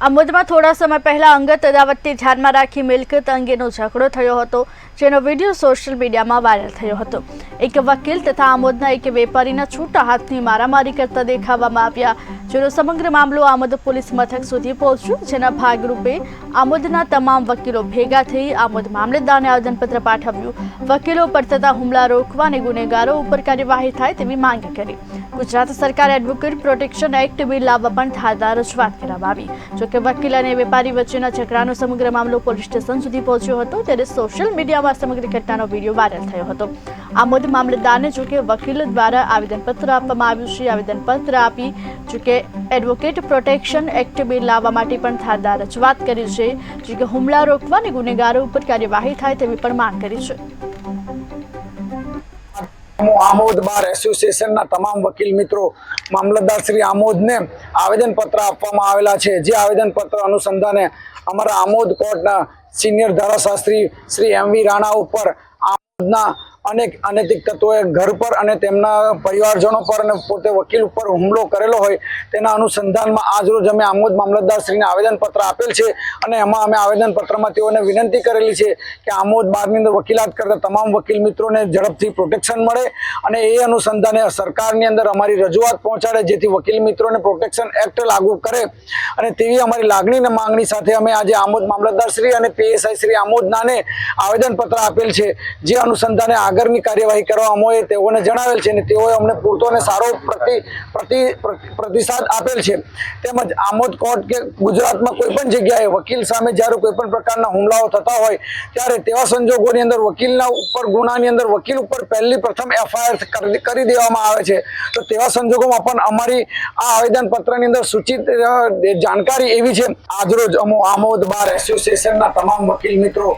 આમોદમાં થોડા સમય પહેલા અંગત અદાવતને ધ્યાનમાં રાખી મિલકત અંગેનો ઝઘડો થયો હતો, જેનો વિડીયો સોશિયલ મીડિયામાં વાયરલ થયો હતો। એક વકીલ તથા આમોદના એક વેપારીના છૂટા હાથની મારામારી કરતા દેખાવામાં આવ્યા, જેનો સમગ્ર મામલો આમોદ પોલીસ મથક સુધી પહોંચ્યો, જેના ભાગરૂપે આમોદના તમામ વકીલો ભેગા થઈ આમોદ મામલતદારને આવેદનપત્ર પાઠવ્યું। વકીલો પર થતા હુમલા રોકવા અને ગુનેગારો ઉપર કાર્યવાહી થાય તેવી માંગ કરી। ગુજરાત સરકાર એડવોકેટ પ્રોટેક્શન એક્ટ બિલ લાવવા પણ ધારદાર રજૂઆત કરવામાં આવી। જોકે વકીલ અને વેપારી વચ્ચેના ઝઘડાનો સમગ્ર મામલો પોલીસ સ્ટેશન સુધી પહોંચ્યો હતો, ત્યારે સોશિયલ મીડિયામાં સમગ્ર ઘટનાનો વિડીયો વાયરલ થયો હતો। આમોદ મામલતદારને જોકે વકીલો દ્વારા આવેદનપત્ર આપવામાં આવ્યું છે। આવેદનપત્ર આપી જોકે એડવોકેટ પ્રોટેક્શન એક્ટ બિલ લાવવા માટે પણ ધારદાર રજૂઆત કરી છે, જોકે હુમલા રોકવા અને ગુનેગારો ઉપર કાર્યવાહી થાય તેવી પણ માંગ કરી છે। आमोद बार एसोसिएशन तमाम वकील मित्रों मामलतदार श्री आमोद ने आवेदन पत्र आपवामां आवेला छे। जे आवेदन पत्र अनुसंधाने अमरा आमोद कोर्ट सीनियर धाराशास्त्री श्री एम.वी. राणा पर आमोदना अनेक अनैतिक तत्वों घर पर अने तेमना परिवारजनों पर अने पोते वकील पर हुमलो करेलो होय तेना अनुसंधान में आज रोज अमे आमोद मामलतदार श्री ने आवेदन पत्र आपेल छे अने एमां अमे आवेदन पत्र में तेओने विनंती करेली छे कि आमोद बारनी अंदर वकीलात करता तमाम वकील मित्रों ने झड़पथी प्रोटेक्शन मळे अने ए अनुसंधाने सरकारनी अंदर अमारी रजूआत पहोंचाडे, जेथी वकील मित्रों ने प्रोटेक्शन एक्ट लागू करे अने तेवी अमारी लागणी ने मांगणी साथे अमे आज आमोद मामलतदार श्री अने पीएसआई श्री आमोदनाने आवेदन पत्र आपेल छे। जे अनुसंधाने आगळनी कार्यवाही करवा अमोए तेओने जणावेल छे ने तेओए अमने पूरतो ने सारो प्रतिसाद आपेल छे। तेमज आमोद कोर्ट के गुजरातमां कोईपण जग्याए वकील सामे ज्यारे कोईपण प्रकारना हुमलाओ थता होय त्यारे तेवा संजोगोनी अंदर वकीलना उपर गुनानी अंदर वकील उपर पहली प्रथम एफआईआर करी देवामां आवे छे। तो तेवा संजोगोमां पण अमारी आ आवेदन पत्रनी अंदर सूचित जानकारी एवी छे। आजरोज अमो आमोद बार एसोसिएशनना तमाम वकील मित्रों